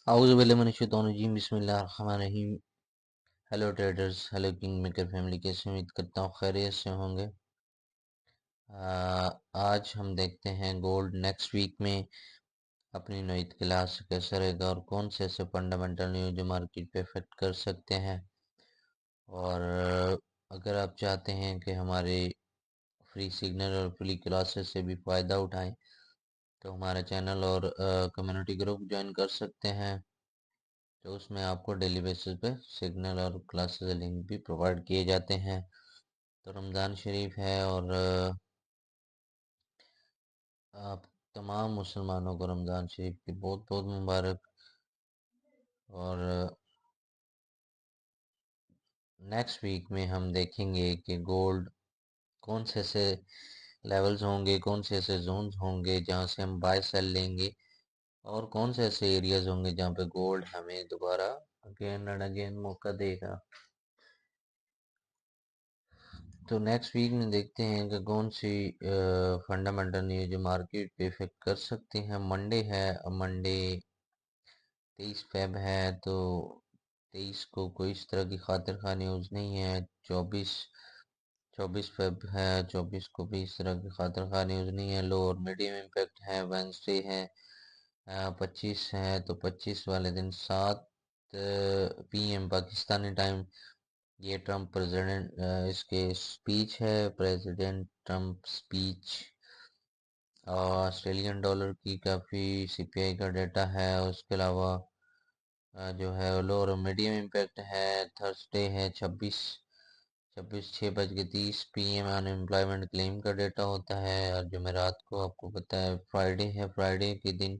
आउज़ुबिल्लाहिमिनश्शैतानिर्रजीम बिस्मिल्लाहिर्रहमानिर्रहीम। Hello traders, hello king maker family, कैसे उम्मीद करता हूँ खैरियत से होंगे। आज हम देखते हैं गोल्ड नेक्स्ट वीक में अपनी नई क्लास कैसा रहेगा और कौन से ऐसे फंडामेंटल न्यूज जो मार्केट पे इफेक्ट कर सकते हैं। और अगर आप चाहते हैं कि हमारे फ्री सिग्नल और फ्री क्लासेस से भी फ़ायदा उठाएं तो हमारा चैनल और कम्युनिटी ग्रुप ज्वाइन कर सकते हैं। तो उसमें आपको डेली बेसिस पे सिग्नल और क्लासेस लिंक भी प्रोवाइड किए जाते हैं। तो रमज़ान शरीफ है और आप तमाम मुसलमानों को रमज़ान शरीफ की बहुत बहुत मुबारक। और नेक्स्ट वीक में हम देखेंगे कि गोल्ड कौन से ऐसे लेवल्स होंगे, कौन से ऐसे जोन्स होंगे जहां से हम बाय सेल लेंगे और कौन से ऐसे एरियाज होंगे जहां पे गोल्ड हमें दोबारा अगेन एंड अगेन मौका देगा। तो नेक्स्ट वीक में देखते हैं कि कौन सी फंडामेंटल न्यूज जो मार्केट पे इफेक्ट कर सकती हैं। मंडे है, मंडे 23 फेब है, तो 23 को कोई इस तरह की खातिर खा न्यूज़ नहीं है। 24 फेब है, 24 को भी इस तरह की खातिर खा न्यूज़ नहीं है। लो और मीडियम इम्पैक्ट है। वेंसडे है, 25 है, तो 25 वाले दिन 7 PM पाकिस्तानी टाइम ये ट्रम्प प्रेसिडेंट इसके स्पीच है, president Trump speech. Australian dollar की काफ़ी सीपीआई का डेटा है। उसके अलावा जो है लो और मीडियम इम्पैक्ट है। थर्सडे है 26, 6:30 PM अनएम्प्लॉयमेंट क्लेम का डेटा होता है। और जुमेरात को आपको पता है फ्राइडे है, फ्राइडे के दिन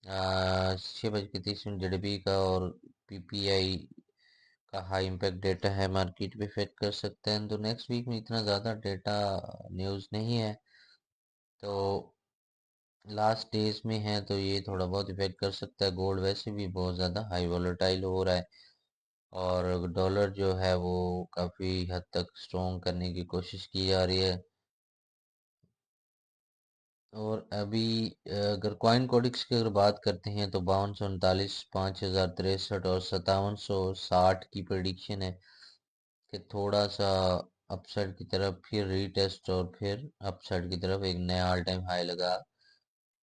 6:30 जीडीपी का और पीपीआई का हाई इम्पैक्ट डेटा है, मार्केट पे इफेक्ट कर सकते हैं। तो नेक्स्ट वीक में इतना ज़्यादा डेटा न्यूज़ नहीं है, तो लास्ट डेज में है तो ये थोड़ा बहुत इफेक्ट कर सकता है। गोल्ड वैसे भी बहुत ज़्यादा हाई वॉलेटाइल हो रहा है और डॉलर जो है वो काफ़ी हद तक स्ट्रॉन्ग करने की कोशिश की जा रही है। और अभी अगर कॉइन कोडिक्स की अगर बात करते हैं तो 5239, 5063 और 5760 की प्रेडिक्शन है कि थोड़ा सा अपसाइड की तरफ फिर रीटेस्ट और फिर अपसाइड की तरफ एक नया ऑल टाइम हाई लगा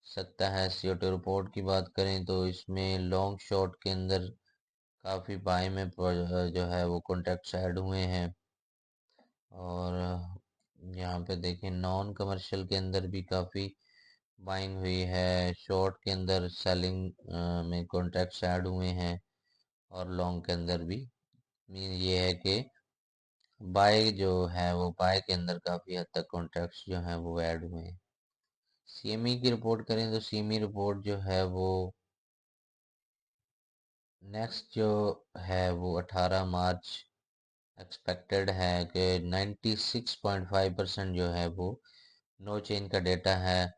सकता है। सीओटी रिपोर्ट की बात करें तो इसमें लॉन्ग शॉर्ट के अंदर काफ़ी बाय में जो है वो कॉन्ट्रैक्ट्स ऐड हुए हैं। और यहाँ पे देखें नॉन कमर्शियल के अंदर भी काफ़ी बाइंग हुई है। शॉर्ट के अंदर सेलिंग में कॉन्ट्रैक्ट्स ऐड हुए हैं और लॉन्ग के अंदर भी मीन ये है कि बाय जो है वो बाय के अंदर काफ़ी हद तक कॉन्ट्रैक्ट्स जो हैं वो ऐड हुए हैं। सीएमई की रिपोर्ट करें तो सीएमई रिपोर्ट जो है वो नेक्स्ट जो है वो 18 मार्च एक्सपेक्टेड है कि 96.5% जो है वो नो चेंज का डेटा है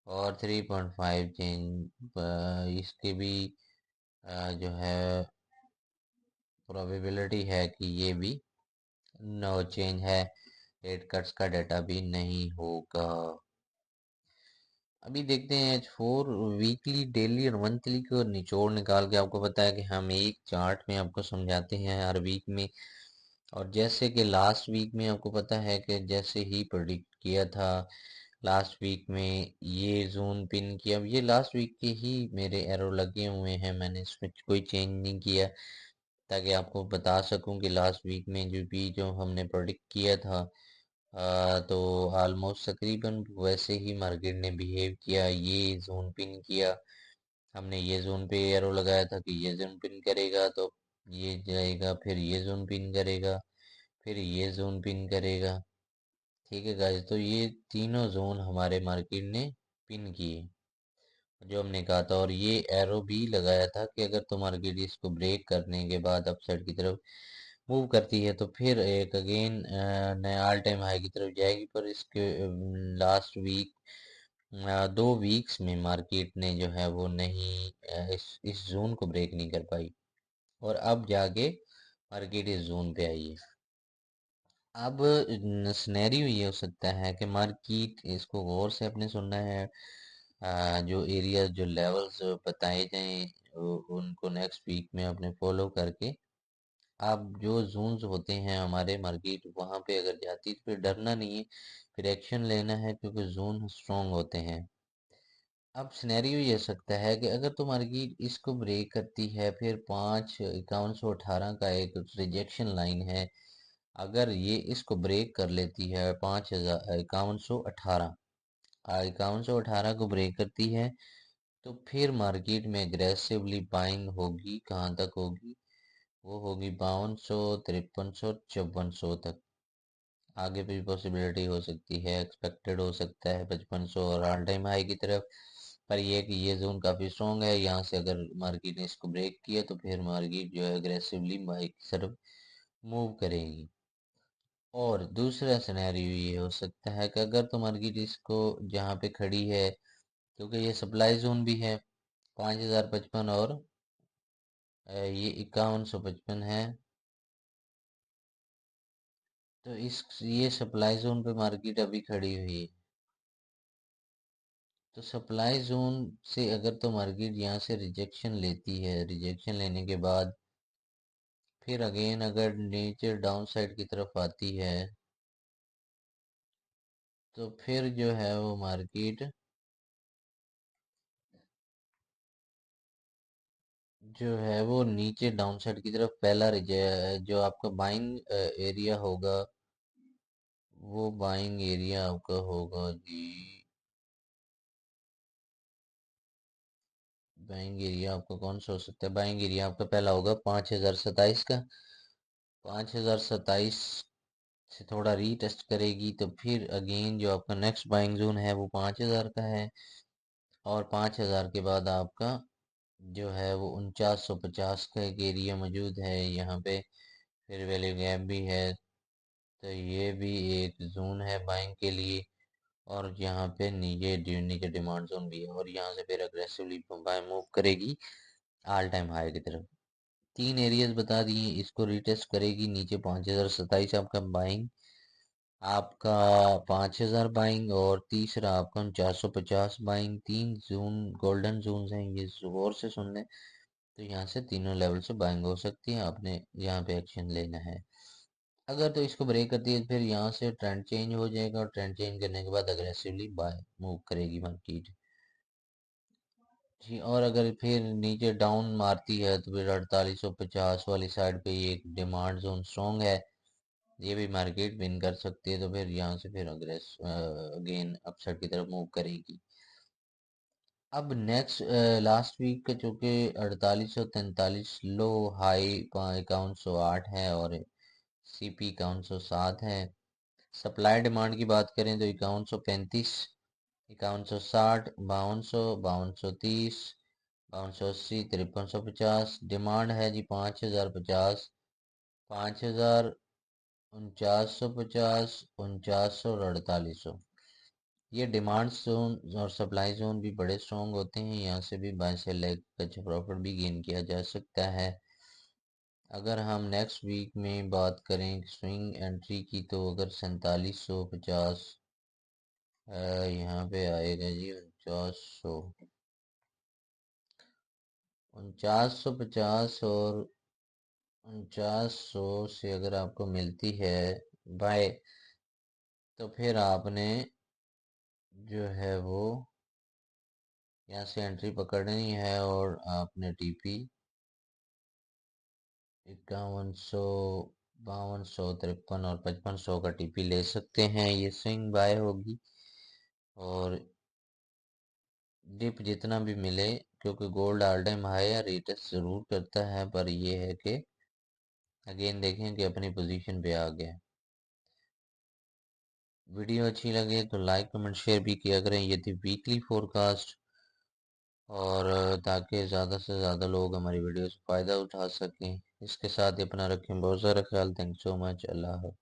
और 3.5 चेंज इसकी भी जो है प्रोबेबिलिटी है कि ये भी नो चेंज है। रेट कट्स का डेटा भी नहीं होगा। अभी देखते हैं H4 वीकली, डेली और मंथली को निचोड़ निकाल के आपको पता है कि हम एक चार्ट में आपको समझाते हैं हर वीक में। और जैसे कि लास्ट वीक में आपको पता है कि जैसे ही प्रेडिक्ट किया था लास्ट वीक में ये जोन पिन किया। अब ये लास्ट वीक के ही मेरे एरो लगे हुए हैं, मैंने इसमें कोई चेंज नहीं किया ताकि आपको बता सकूं कि लास्ट वीक में जो हमने प्रेडिक्ट किया था तो ऑलमोस्ट तकरीबन वैसे ही मार्केट ने बिहेव किया। ये जोन पिन किया, हमने ये जोन पे एरो लगाया था कि ये जोन पिन करेगा तो ये जाएगा, फिर ये जोन पिन करेगा, फिर ये जोन पिन करेगा। ठीक है गाइस, तो ये तीनों जोन हमारे मार्केट ने पिन किए जो हमने कहा था। और ये एरो भी लगाया था कि अगर तो मार्केट इसको ब्रेक करने के बाद अपसाइड की तरफ मूव करती है तो फिर एक अगेन नया ऑल टाइम हाई की तरफ जाएगी। पर इसके लास्ट वीक 2 वीक्स में मार्केट ने जो है वो नहीं इस जोन को ब्रेक नहीं कर पाई और अब जाके मार्केट इस जोन पे आई है। अब सिनेरियो ये हो सकता है कि मार्केट इसको गौर से अपने सुनना है। जो एरिया जो लेवल्स बताए जाएं उनको नेक्स्ट वीक में अपने फॉलो करके आप जो जोन्स होते हैं हमारे मार्केट वहाँ पे अगर जाती है तो फिर डरना नहीं है, फिर एक्शन लेना है क्योंकि जोन स्ट्रॉन्ग होते हैं। अब सिनेरियो ये सकता है कि अगर तो मार्केट इसको ब्रेक करती है, फिर 5,5118 का एक रिजेक्शन लाइन है, अगर ये इसको ब्रेक कर लेती है 5,5118 5118 को ब्रेक करती है तो फिर मार्केट में एग्रेसिवली बाइंग होगी। कहाँ तक होगी? वो होगी 5200, 5300, 5400 तक। आगे भी पॉसिबिलिटी हो सकती है, एक्सपेक्टेड हो सकता है 5500 और ऑल टाइम हाई की तरफ। पर ये है कि ये जोन काफ़ी स्ट्रॉन्ग है, यहाँ से अगर मार्केट ने इसको ब्रेक किया तो फिर मार्केट जो है अग्रेसिवली बाई की तरफ मूव करेगी। और दूसरा सिनेरियो ये हो सकता है कि अगर तो मार्केट इसको जहाँ पे खड़ी है, क्योंकि ये सप्लाई जोन भी है 5055 और ये 5155 है, तो इस ये सप्लाई जोन पे मार्केट अभी खड़ी हुई है। तो सप्लाई जोन से अगर तो मार्केट यहाँ से रिजेक्शन लेती है, रिजेक्शन लेने के बाद फिर अगेन अगर नीचे डाउन साइड की तरफ आती है तो फिर जो है वो मार्केट जो है वो नीचे डाउन साइड की तरफ पहला जो आपका बाइंग एरिया होगा, वो बाइंग एरिया आपका होगा जी। बाइंग एरिया आपका कौन सा हो सकता है? बाइंग एरिया आपका पहला होगा 5,027 का। 5,027 से थोड़ा रीटेस्ट करेगी तो फिर अगेन जो आपका नेक्स्ट बाइंग जोन है वो 5,000 का है। और 5,000 के बाद आपका जो है वो 4950 का एक एरिया मौजूद है यहाँ पे। फिर वैल्यू गैप भी है, तो ये भी एक जोन है बाइंग के लिए। और यहाँ पे नीचे डिमांड जोन भी है और यहाँ से फिर अग्रेसिवली बाय मूव करेगी ऑल टाइम हाई की तरफ। तीन एरियाज बता दिए, इसको रिटेस्ट करेगी नीचे 5,027 आपका बाइंग, आपका 5,000 बाइंग और तीसरा आपका 450 बाइंग। तीन जोन गोल्डन जोन हैं, ये गौर से सुन लें। तो यहाँ से तीनों लेवल से बाइंग हो सकती है, आपने यहाँ पे एक्शन लेना है। अगर तो इसको ब्रेक करती है फिर यहाँ से ट्रेंड चेंज हो जाएगा और ट्रेंड चेंज करने के बाद अग्रेसिवली बाय मूव करेगी मार्केट जी। और अगर फिर नीचे डाउन मारती है तो फिर 4850 वाली साइड पे ये एक डिमांड जोन स्ट्रॉन्ग है, ये भी मार्केट विन कर सकती है। तो फिर यहाँ से फिर अगेन अपसाइड की तरफ मूव करेगी। अब नेक्स्ट लास्ट वीक का चूंकि 4843 लो, हाई 5108 है और सीपी 5107 है। सप्लाई डिमांड की बात करें तो 5135, 5160, 5200, 5230, 5280, 5350। डिमांड है जी 5050, 5000, 4950, 4900 और 4800। ये डिमांड जोन और सप्लाई जोन भी बड़े स्ट्रॉन्ग होते हैं, यहाँ से भी बाय सेल लेग अच्छा प्रॉफिट भी गेन किया जा सकता है। अगर हम नेक्स्ट वीक में बात करें स्विंग एंट्री की तो अगर 4750 यहाँ पे आएगा जी 4950 और 4900 से अगर आपको मिलती है बाय, तो फिर आपने जो है वो यहाँ से एंट्री पकड़नी है और आपने टीपी 5100, 5200, 53 और 5500 का टीपी ले सकते हैं। ये स्विंग बाय होगी और डिप जितना भी मिले, क्योंकि गोल्ड ऑल टाइम हाई है, रिटेस्ट जरूर करता है, पर ये है कि अगेन देखें कि अपनी पोजीशन पे आ गया। वीडियो अच्छी लगे तो लाइक कमेंट शेयर भी किया करें। ये थी वीकली फोरकास्ट, और ताकि ज़्यादा से ज़्यादा लोग हमारी वीडियो से फ़ायदा उठा सकें। इसके साथ ही अपना रखें बहुत सारा ख्याल। Thank so much. अल्लाह हाफ़िज़।